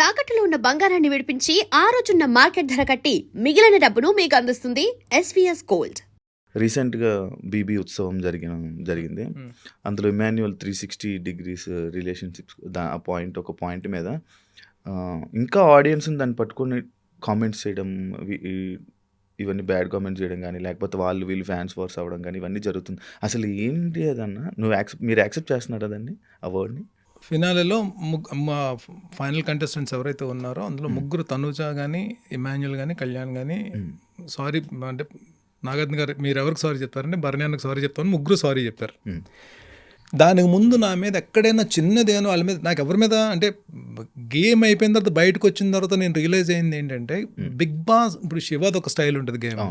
తాకట్టులో ఉన్న బంగారాన్ని విడిపించి ఆ రోజున్న మార్కెట్ ధర కట్టి మిగిలిన డబ్బును మీకు అందిస్తుంది ఎస్వీఎస్ గోల్డ్. రీసెంట్గా బీబీ ఉత్సవం జరిగింది. అందులో ఇమాన్యుయల్ 360 డిగ్రీస్ రిలేషన్షిప్స్ ఒక పాయింట్ మీద ఇంకా ఆడియన్స్ని దాన్ని పట్టుకొని కామెంట్స్ చేయడం, ఇవన్నీ బ్యాడ్ కామెంట్స్ చేయడం కానీ, లేకపోతే వీళ్ళు ఫ్యాన్స్ ఫోర్స్ అవ్వడం కానీ, ఇవన్నీ జరుగుతుంది. అసలు ఏంటి అదన్నా మీరు యాక్సెప్ట్ చేస్తున్నారా దాన్ని, ఆ వర్డ్ని? ఫినాలేలో మా ఫైనల్ కంటెస్టెంట్స్ ఎవరైతే ఉన్నారో అందులో ముగ్గురు, తనుజ కానీ, ఇమాన్యుయల్ కానీ, కళ్యాణ్ కానీ సారీ అంటే నాగార్జున గారు మీరు ఎవరికి సారీ చెప్పారంటే భరణి అన్నకు సారీ చెప్తామని ముగ్గురు సారీ చెప్పారు. దానికి ముందు నా మీద ఎక్కడైనా చిన్నదేనో వాళ్ళ మీద, నాకు ఎవరి మీద అంటే గేమ్ అయిపోయిన తర్వాత బయటకు వచ్చిన తర్వాత నేను రియలైజ్ అయింది ఏంటంటే, బిగ్ బాస్ ఇప్పుడు శివాది ఒక స్టైల్ ఉంటుంది, గేమ్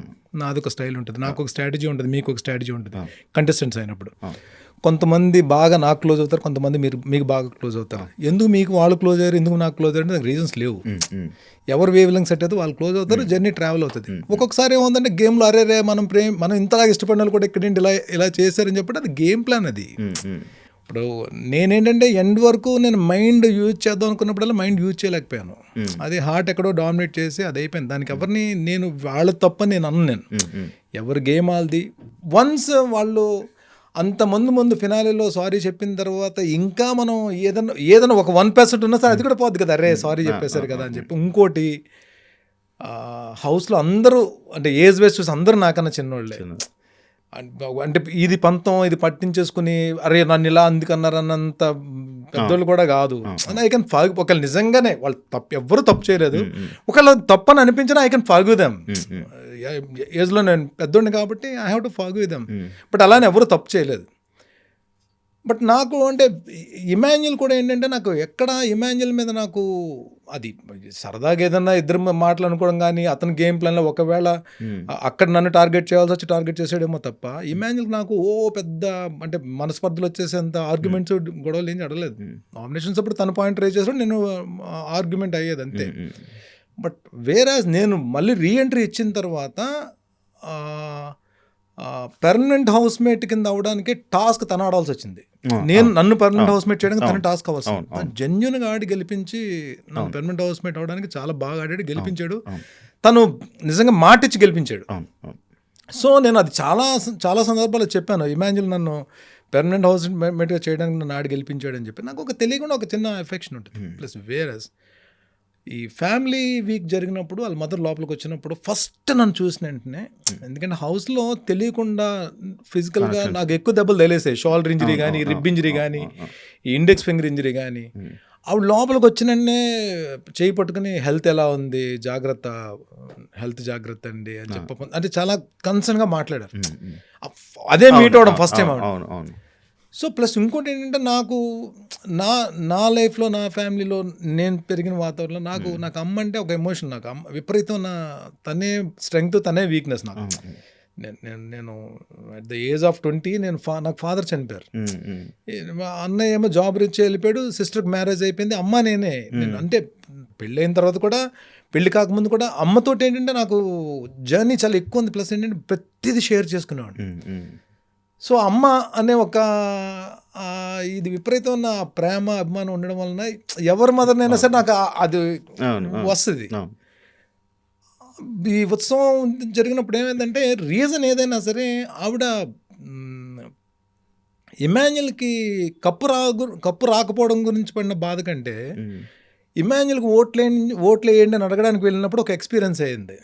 నాది ఒక స్టైల్ ఉంటుంది, నాకు ఒక స్ట్రాటజీ ఉంటుంది, మీకు ఒక స్ట్రాటజీ ఉంటుంది కంటెస్టెంట్స్ అయినప్పుడు. కొంతమంది బాగా నాకు క్లోజ్ అవుతారు, కొంతమంది మీకు బాగా క్లోజ్ అవుతారు. ఎందుకు మీకు వాళ్ళు క్లోజ్ అయ్యారు, ఎందుకు నాకు క్లోజ్ అయ్యారు, నాకు రీజన్స్ లేవు. ఎవరు వేవ్ లెంగ్త్ సెట్ అయితే వాళ్ళు క్లోజ్ అవుతారు, జర్నీ ట్రావెల్ అవుతుంది. ఒక్కొక్కసారి ఏముందంటే గేమ్లో అరే మనం ఇంతలాగా ఇష్టపడిన వాళ్ళు కూడా ఇక్కడేంటి ఇలా చేశారని చెప్పి అది గేమ్ ప్లాన్. అది ఇప్పుడు నేనేంటంటే ఎండ్ వరకు నేను మైండ్ యూజ్ చేద్దాం అనుకున్నప్పుడల్లా మైండ్ యూజ్ చేయలేకపోయాను. అది హార్ట్ ఎక్కడో డామినేట్ చేసి అది అయిపోయింది. దానికి ఎవరిని నేను వాళ్ళ తప్పని నేను అన్నాను. ఎవరు గేమ్ వాళ్ళది. వన్స్ వాళ్ళు అంతమంది ముందు ఫినాలేలో సారీ చెప్పిన తర్వాత ఇంకా మనం ఏదైనా ఒక 1% ఉన్నా సరే అది కూడా పోద్ది కదా, అరే సారీ చెప్పేశారు కదా అని చెప్పి. ఇంకోటి హౌస్లో అందరూ అంటే ఏజ్ వేస్ చూసి అందరూ నాకన్నా చిన్నోళ్ళే. అంటే ఇది పంతం, ఇది పట్టించేసుకుని అరే నన్ను ఇలా అందుకన్నారన్నంత పెద్దోళ్ళు కూడా కాదు. I can fog. ఒకవేళ నిజంగానే వాళ్ళు ఎవ్వరూ తప్పు చేయలేదు, ఒకవేళ తప్పని అనిపించినా ఐ కెన్ ఫాగ్ దెమ్. ఏజ్లో నేను పెద్దోడిని కాబట్టి I have to fog them. But అలానే ఎవరు తప్పు చేయలేదు. బట్ నాకు అంటే ఇమాన్యుయల్ కూడా ఏంటంటే, నాకు ఎక్కడ ఇమాన్యుయల్ మీద నాకు అది సరదాగా ఏదన్నా ఇద్దరు మాటలు అనుకోవడం కానీ, అతని గేమ్ ప్లాన్లో ఒకవేళ అక్కడ నన్ను టార్గెట్ చేయాల్సి వచ్చి టార్గెట్ చేసాడేమో తప్ప, ఇమాన్యుయల్ నాకు పెద్ద అంటే మనస్పర్ధలు వచ్చేసేంత ఆర్గ్యుమెంట్స్ గొడవలు ఏం అడగలేదు. నామినేషన్స్ అప్పుడు తన పాయింట్ రేజ్ చేసాడు, నేను ఆర్గ్యుమెంట్ అయ్యేది అంతే. బట్ వేరాజ్ నేను మళ్ళీ రీఎంట్రీ ఇచ్చిన తర్వాత పర్మనెంట్ హౌస్ మేట్ కింద అవడానికి టాస్క్ తన ఆడాల్సి వచ్చింది. నన్ను పర్మనెంట్ హౌస్ మేట్ చేయడానికి తన టాస్క్ అవ్వాల్సి. జెన్యున్గా ఆడి గెలిపించి నన్ను పర్మనెంట్ హౌస్ మేట్ అవడానికి చాలా బాగా ఆడాడు, గెలిపించాడు. తను నిజంగా మాటిచ్చి గెలిపించాడు. సో నేను అది చాలా చాలా సందర్భాల్లో చెప్పాను, ఇమాన్యుయల్ నన్ను పర్మనెంట్ హౌస్ మేట్గా చేయడానికి నన్ను ఆడి గెలిపించాడు అని చెప్పి. నాకు ఒక తెలియకుండా ఒక చిన్న ఎఫెక్షన్ ఉంటుంది. ప్లస్ వేరస్ ఈ ఫ్యామిలీ వీక్ జరిగినప్పుడు వాళ్ళ మదర్ లోపలికి వచ్చినప్పుడు ఫస్ట్ నన్ను చూసిన వెంటనే, ఎందుకంటే హౌస్లో తెలియకుండా ఫిజికల్గా నాకు ఎక్కువ దెబ్బలు తెలిసాయి. షోల్డర్ ఇంజరీ కానీ, రిబ్ ఇంజరీ కానీ, ఈ ఇండెక్స్ ఫింగర్ ఇంజరీ కానీ. ఆవిడ లోపలికి వచ్చినన్నే చేయి పట్టుకుని హెల్త్ ఎలా ఉంది, హెల్త్ జాగ్రత్త అండి అని చెప్ప, అంటే చాలా కన్సర్న్గా మాట్లాడారు. అదే మీట్ అవడం ఫస్ట్ టైం ఆవిడ. సో ప్లస్ ఇంకోటి ఏంటంటే, నాకు నా లైఫ్లో, నా ఫ్యామిలీలో, నేను పెరిగిన వాతావరణంలో నాకు అమ్మ అంటే ఒక ఎమోషన్. నాకు అమ్మ విపరీతం. తనే స్ట్రెంగ్త్, తనే వీక్నెస్. నాకు నేను అట్ ద ఏజ్ ఆఫ్ 20 నాకు ఫాదర్ చనిపోయారు. అన్నయ్య ఏమో జాబ్ రీచ్ వెళ్ళిపోయాడు, సిస్టర్కి మ్యారేజ్ అయిపోయింది, అమ్మ నేనే. నేను అంటే పెళ్ళి అయిన తర్వాత కూడా, పెళ్లి కాకముందు కూడా అమ్మతోటి ఏంటంటే నాకు జర్నీ చాలా ఎక్కువ ఉంది. ప్లస్ ఏంటంటే ప్రతిదీ షేర్ చేసుకునేవాడు. సో అమ్మ అనే ఒక ఇది విపరీతమైన ప్రేమ, అభిమానం ఉండడం వలన ఎవరి మదర్నైనా సరే నాకు అది వస్తుంది. ఈ ఉత్సవం జరిగినప్పుడు ఏమైందంటే, రీజన్ ఏదైనా సరే ఆవిడ ఇమాన్యుయల్కి కప్పు రాకపోవడం గురించి పడిన బాధ కంటే, ఇమాన్యుయల్కి ఓట్లు వేయండి అని అడగడానికి వెళ్ళినప్పుడు ఒక ఎక్స్పీరియన్స్ అయ్యింది.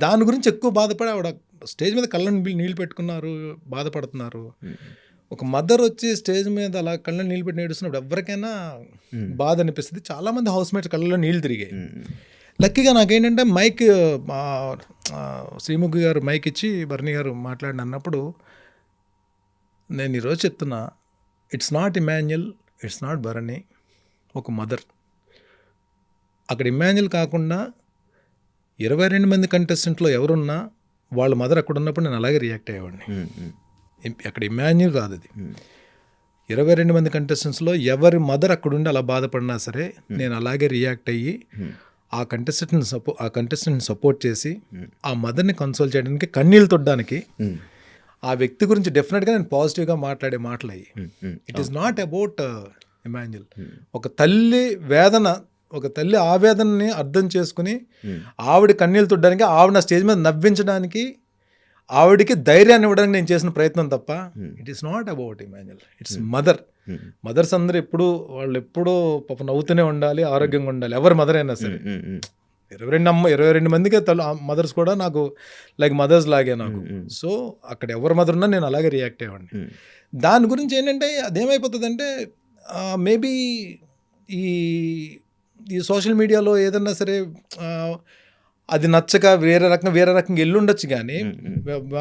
దాని గురించి ఎక్కువ బాధపడి ఆవిడ స్టేజ్ మీద కళ్ళని నీళ్ళు పెట్టుకున్నారు, బాధపడుతున్నారు. ఒక మదర్ వచ్చి స్టేజ్ మీద అలా కళ్ళని నీళ్ళు పెట్టి నేడుస్తున్నప్పుడు ఎవరికైనా బాధ అనిపిస్తుంది. చాలామంది హౌస్ మేట్స్ కళ్ళలో నీళ్ళు తిరిగాయి. లక్కీగా నాకేంటంటే మైక్ శ్రీముఖి గారు మైక్ ఇచ్చి భరణి గారు మాట్లాడిన అన్నప్పుడు, నేను ఈరోజు చెప్తున్నా, it's not Emmanuel, it's not Bharani, ఒక మదర్. అక్కడ ఇమాన్యుయల్ కాకుండా 22 మంది కంటెస్టెంట్లో ఎవరున్నా వాళ్ళ మదర్ అక్కడ ఉన్నప్పుడు నేను అలాగే రియాక్ట్ అయ్యేవాడిని. అక్కడ ఇమాన్యుయల్ కాదు, అది 22 మంది కంటెస్టెంట్స్లో ఎవరి మదర్ అక్కడుండి అలా బాధపడినా సరే నేను అలాగే రియాక్ట్ అయ్యి ఆ కంటెస్టెంట్ని సపోర్ట్ చేసి ఆ మదర్ని కన్సోల్ చేయడానికి, కన్నీళ్ళు తొడడానికి, ఆ వ్యక్తి గురించి డెఫినెట్గా నేను పాజిటివ్గా మాట్లాడే మాటలు అయ్యి. It is not about Emmanuel. ఒక తల్లి వేదన ఒక తల్లి ఆవేదనని అర్థం చేసుకుని ఆవిడ కన్నీళ్ళు తుడ్డానికి, ఆవిడ నా స్టేజ్ మీద నవ్వించడానికి, ఆవిడికి ధైర్యాన్ని ఇవ్వడానికి నేను చేసిన ప్రయత్నం తప్ప it is not about Emmanuel, it's mother. Mothers అందరూ వాళ్ళు ఎప్పుడూ పాప నవ్వుతూనే ఉండాలి, ఆరోగ్యంగా ఉండాలి, ఎవరి మదర్ అయినా సరే. 22 మందికి మదర్స్ కూడా నాకు లైక్ మదర్స్ లాగే నాకు. సో అక్కడ ఎవరి మదర్ ఉన్నా నేను అలాగే రియాక్ట్ అయ్యేవాడిని. దాని గురించి ఏంటంటే అదేమైపోతుందంటే మేబీ ఈ సోషల్ మీడియాలో ఏదన్నా సరే అది నచ్చక వేరే రకంగా వెళ్ళుండొచ్చు. కానీ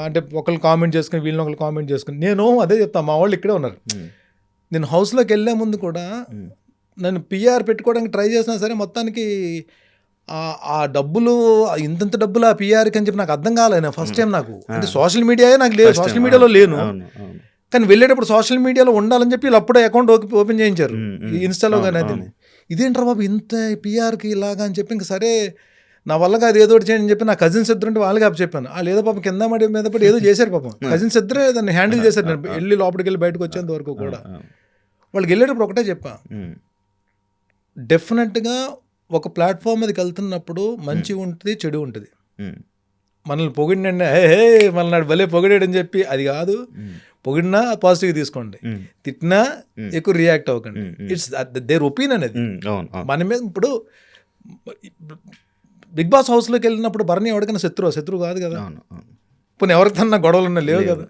అంటే ఒకళ్ళు కామెంట్ చేసుకుని వీళ్ళని ఒకళ్ళు కామెంట్ చేసుకుని, నేను అదే చెప్తాను, మా వాళ్ళు ఇక్కడే ఉన్నారు. నేను హౌస్లోకి వెళ్ళే ముందు కూడా నన్ను పిఆర్ పెట్టుకోవడానికి ట్రై చేసినా సరే మొత్తానికి ఆ డబ్బులు ఇంత డబ్బులు ఆ పిఆర్కి అని చెప్పి నాకు అర్థం కాలేదు. ఫస్ట్ టైం నాకు అంటే సోషల్ మీడియాయే నాకు లేదు, సోషల్ మీడియాలో లేను. కానీ వెళ్ళేటప్పుడు సోషల్ మీడియాలో ఉండాలని చెప్పి వీళ్ళు అప్పుడే అకౌంట్ ఓపెన్ చేయించారు ఇన్స్టాలో. కానీ అది ఇదేంటారు బాబు ఇంత పిఆర్కి ఇలాగా అని చెప్పి, ఇంకా సరే నా వల్లగా అది ఏదో ఒకటి చేయండి అని చెప్పి నా కజిన్స్ ఇద్దరు వాళ్ళకి అప్పు చెప్పాను. ఏదో పాపం కింద మడి మీద పడి ఏదో చేశారు పాపం. కజిన్స్ ఇద్దరే దాన్ని హ్యాండిల్ చేశారు. నేను వెళ్ళి లోపలికి వెళ్ళి బయటకు వచ్చేంత వరకు కూడా వాళ్ళకి వెళ్ళేటప్పుడు ఒకటే చెప్పా, డెఫినెట్గా ఒక ప్లాట్ఫామ్ మీదకి వెళ్తున్నప్పుడు మంచి ఉంటుంది, చెడు ఉంటుంది. మనల్ని పొగిడినండి మనల్ని భలే పొగిడాడని చెప్పి అది కాదు, పొగిడినా పాజిటివ్గా తీసుకోండి, తిట్టినా ఎక్కువ రియాక్ట్ అవ్వకండి. It's their opinion. అది మన మీద. ఇప్పుడు బిగ్ బాస్ హౌస్లోకి వెళ్ళినప్పుడు భరణి ఎవరికైనా శత్రువు కాదు కదా. ఇప్పుడు ఎవరికన్నా గొడవలు ఉన్నా లేవు కదా.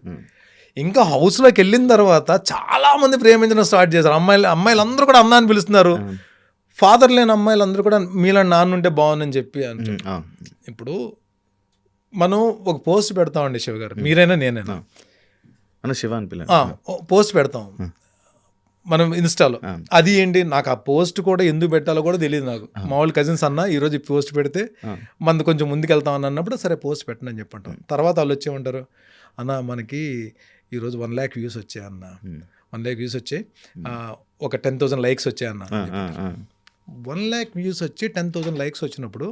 ఇంకా హౌస్లోకి వెళ్ళిన తర్వాత చాలా మంది ప్రేమించడం స్టార్ట్ చేశారు. అమ్మాయిలు అందరూ కూడా అమ్మ అని పిలుస్తున్నారు. ఫాదర్ లేని అమ్మాయిలు అందరూ కూడా మీలా నాన్న ఉంటే బాగుందని చెప్పి అంటారు. ఇప్పుడు మనం ఒక పోస్ట్ పెడతామండి శివ గారు, మీరైనా నేనైనా శివ అని పోస్ట్ పెడతాం మనం ఇన్స్టాలో. అది ఏంటి నాకు ఆ పోస్ట్ కూడా ఎందుకు పెట్టాలో కూడా తెలియదు నాకు. మా వాళ్ళు కజిన్స్ అన్న ఈరోజు ఈ పోస్ట్ పెడితే మనది కొంచెం ముందుకు వెళ్తామని అన్నప్పుడు సరే పోస్ట్ పెట్టండి అని చెప్పంటాం. తర్వాత వాళ్ళు వచ్చేమంటారు, అన్న మనకి ఈరోజు 1 lakh వ్యూస్ వచ్చాయి అన్న, 1 lakh వ్యూస్ వచ్చాయి, ఒక 10,000 లైక్స్ వచ్చాయన్న. 1 lakh వ్యూస్ వచ్చి 10,000 లైక్స్ వచ్చినప్పుడు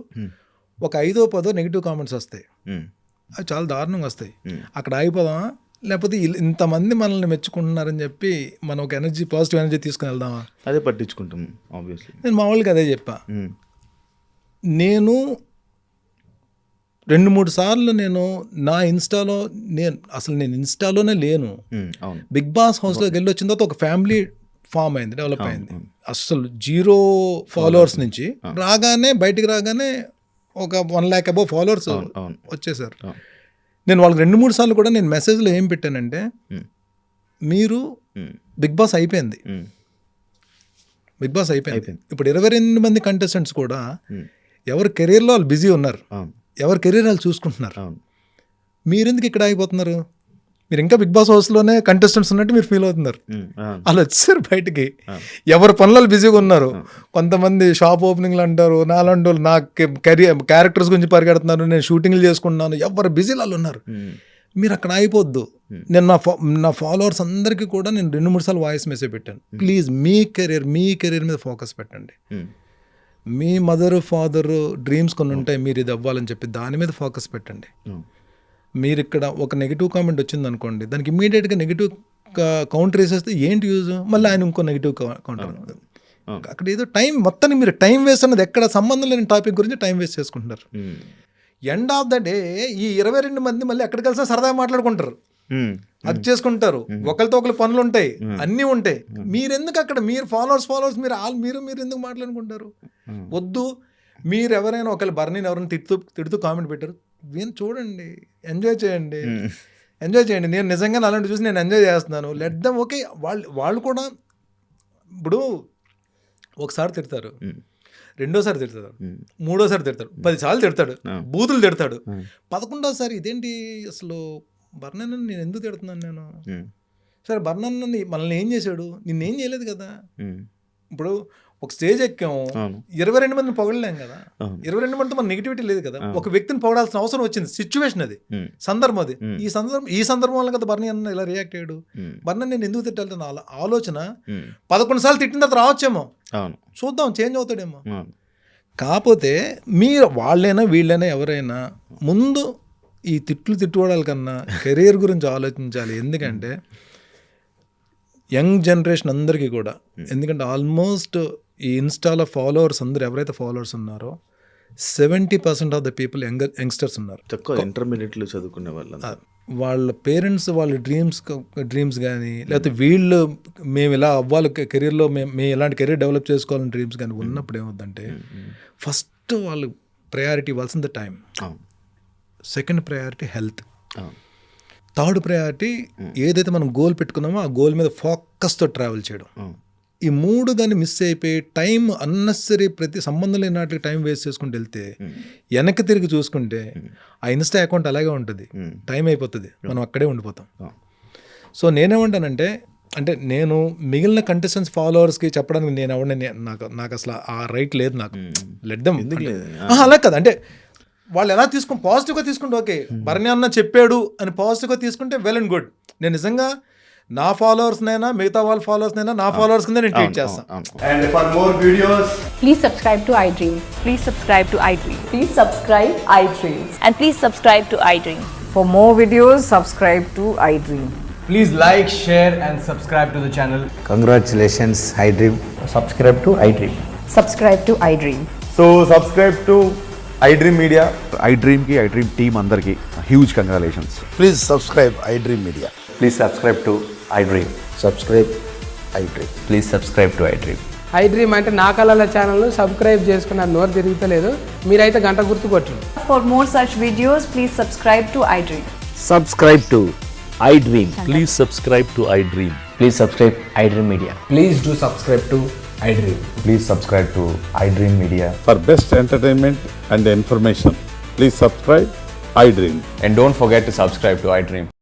ఒక 5-10 నెగిటివ్ కామెంట్స్ వస్తాయి. అవి చాలా దారుణంగా వస్తాయి. అక్కడ ఆగిపోదామా, లేకపోతే ఇంతమంది మనల్ని మెచ్చుకుంటున్నారని చెప్పి మనం ఒక పాజిటివ్ ఎనర్జీ తీసుకుని వెళ్దామా? అదే పట్టించుకుంటాం ఆబ్వియస్లీ. నేను మా వాళ్ళకి అదే చెప్పా. నేను 2-3 సార్లు నేను నా ఇన్స్టాలో నేను ఇన్స్టాలోనే లేను. బిగ్ బాస్ హౌస్లోకి వెళ్ళి వచ్చిన తర్వాత ఒక ఫ్యామిలీ ఫామ్ అయింది, డెవలప్ అయింది. అసలు 0 ఫాలోవర్స్ నుంచి బయటికి రాగానే ఒక 1 lakh అబౌవ్ ఫాలోవర్స్ వచ్చేసారు. నేను వాళ్ళకి 2-3 సార్లు కూడా నేను మెసేజ్లో ఏం పెట్టానంటే, మీరు బిగ్ బాస్ అయిపోయింది, బిగ్ బాస్ అయిపోయింది. ఇప్పుడు 22 మంది కంటెస్టెంట్స్ కూడా ఎవరి కెరీర్లో వాళ్ళు బిజీ ఉన్నారు, ఎవరి కెరీర్ వాళ్ళు చూసుకుంటున్నారు. మీరెందుకు ఇక్కడ అయిపోతున్నారు? మీరు ఇంకా బిగ్ బాస్ హౌస్లోనే కంటెస్టెంట్స్ ఉన్నట్టు మీరు ఫీల్ అవుతున్నారు. వాళ్ళు వచ్చారు బయటికి, ఎవరి పనులలో బిజీగా ఉన్నారు. కొంతమంది షాప్ ఓపెనింగ్లు అంటారు, నాలాంటి వాళ్ళు నా క్యారెక్టర్స్ గురించి పరిగెడుతున్నారు, నేను షూటింగ్లు చేసుకుంటున్నాను, ఎవరు బిజీలు వాళ్ళు ఉన్నారు. మీరు అక్కడ అయిపోద్దు. నేను నా ఫాలోవర్స్ అందరికీ కూడా నేను 2-3 సార్లు వాయిస్ మెసేజ్ పెట్టాను, ప్లీజ్ మీ కెరీర్ మీద ఫోకస్ పెట్టండి. మీ మదర్ ఫాదర్ డ్రీమ్స్ కొన్ని ఉంటాయి, మీరు ఇది అవ్వాలని చెప్పి దాని మీద ఫోకస్ పెట్టండి. మీరు ఇక్కడ ఒక నెగిటివ్ కామెంట్ వచ్చింది అనుకోండి, దానికి ఇమ్మీడియట్గా నెగిటివ్ కౌంటర్ వేసేస్తే ఏంటి యూజ్? మళ్ళీ ఆయన ఇంకో నెగిటివ్ కౌంటర్. అక్కడ ఏదో టైం మొత్తానికి మీరు టైం వేస్ట్ అన్నది ఎక్కడ సంబంధం లేని టాపిక్ గురించి టైం వేస్ట్ చేసుకుంటున్నారు. ఎండ్ ఆఫ్ ద డే ఈ 22 మంది మళ్ళీ ఎక్కడికి కలిసినా సరదాగా మాట్లాడుకుంటారు, అది చేసుకుంటారు, ఒకరితో ఒకరి పనులు ఉంటాయి, అన్నీ ఉంటాయి. మీరెందుకు అక్కడ మీరు ఫాలోవర్స్ మీరు ఎందుకు మాట్లాడుకుంటారు? వద్దు. మీరు ఎవరైనా ఒకవేళ బర్నీని ఎవరైనా తిడుతూ కామెంట్ పెట్టారు, వీళ్ళు చూడండి, ఎంజాయ్ చేయండి. నేను నిజంగా అలాంటి చూసి నేను ఎంజాయ్ చేస్తున్నాను. Let them. ఓకే, వాళ్ళు కూడా ఇప్పుడు ఒకసారి తిడతారు, రెండోసారి తిడతాడు, మూడోసారి తిడతాడు, 10 సార్లు తిడతాడు, బూతులు తిడతాడు, 11వ సారి ఇదేంటి అసలు బర్నన్న నేను ఎందుకు తిడుతున్నాను నేను? సరే బర్నన్న మనల్ని ఏం చేశాడు? నిన్నేం చేయలేదు కదా. ఇప్పుడు ఒక స్టేజ్ ఎక్కాము, 22 మందిని పొగడలేం కదా, 22 మందితో మన నెగిటివిటీ లేదు కదా. ఒక వ్యక్తిని పొగడాల్సిన అవసరం వచ్చింది, సిచ్యువేషన్ అది, సందర్భం అది. ఈ సందర్భం వల్ల కదా బర్నీ అన్న ఇలా రియాక్ట్ అయ్యాడు. బర్నీ నేను ఎందుకు తిట్టాలి ఆలోచన 11 సార్లు తిట్టిన తర్వాత రావచ్చేమో, చూద్దాం చేంజ్ అవుతాడేమో. కాకపోతే మీరు వాళ్ళైనా వీళ్ళైనా ఎవరైనా ముందు ఈ తిట్టుకోవడాల కన్నా కెరీర్ గురించి ఆలోచించాలి. ఎందుకంటే యంగ్ జనరేషన్ అందరికీ కూడా, ఎందుకంటే ఆల్మోస్ట్ ఈ ఇన్స్టాలో ఫాలోవర్స్ అందరూ ఎవరైతే ఫాలోవర్స్ ఉన్నారో 70% ఆఫ్ ద పీపుల్ యంగ్స్టర్స్ ఉన్నారు. తక్కువ ఇంటర్మీడియట్లో చదువుకునే వాళ్ళు వాళ్ళ పేరెంట్స్ వాళ్ళ డ్రీమ్స్ కానీ లేకపోతే వీళ్ళు మేము ఇలా అవ్వాలి కెరీర్లో మేము ఇలాంటి కెరీర్ డెవలప్ చేసుకోవాలని డ్రీమ్స్ కానీ ఉన్నప్పుడు ఏమవుద్దంటే ఫస్ట్ వాళ్ళు ప్రయారిటీ ఇవ్వాల్సింది time, second priority health, third priority ఏదైతే మనం గోల్ పెట్టుకున్నామో ఆ గోల్ మీద ఫోకస్తో ట్రావెల్ చేయడం. ఈ మూడు కానీ మిస్ అయిపోయి టైం అన్నెసరీ ప్రతి సంబంధం లేని నాటికి టైం వేస్ట్ చేసుకుంటూ వెళ్తే వెనక్కి తిరిగి చూసుకుంటే ఆ ఇన్స్టా అకౌంట్ అలాగే ఉంటుంది, టైం అయిపోతుంది, మనం అక్కడే ఉండిపోతాం. సో నేనేమంటానంటే అంటే నేను మిగిలిన కంటెస్టెంట్స్ ఫాలోవర్స్కి చెప్పడానికి నేను ఎవరిని నాకు అసలు ఆ రైట్ లేదు. నాకు లెట్ దెమ్ అలా కదా, అంటే వాళ్ళు ఎలా తీసుకుని పాజిటివ్గా తీసుకుంటే ఓకే, భరణి అన్న చెప్పాడు అని పాజిటివ్గా తీసుకుంటే వెల్ అండ్ గుడ్. నేను నిజంగా నా ఫాలోవర్స్నైనా మిగతా వాళ్ళ ఫాలోవర్స్నైనా నా ఫాలోవర్స్ కింద నేను ట్రీట్ చేస్తాను. And for more videos, Please subscribe to iDream. Please subscribe to iDream. Please subscribe iDream. And please subscribe to iDream. For more videos, subscribe to iDream. please like, share and subscribe to the channel. Congratulations, iDream. Subscribe to iDream. Subscribe to iDream. So subscribe to iDream Media. iDream की iDream team अंदर की huge congratulations. Please subscribe iDream Media. Please subscribe to iDream. Subscribe iDream. Please subscribe to iDream. iDream అంటే నా కళల ఛానల్ను subscribe చేసుకున్నారు, నోరు తిరుగుతలేదు, మీరైతే గంట గుర్తు కొట్టండి. For more such videos, please subscribe to iDream. Subscribe to iDream. Please subscribe to iDream. Please subscribe iDream Media. Please do subscribe to iDream. Please subscribe to iDream Media. For best entertainment and information, please subscribe iDream. And don't forget to subscribe to iDream.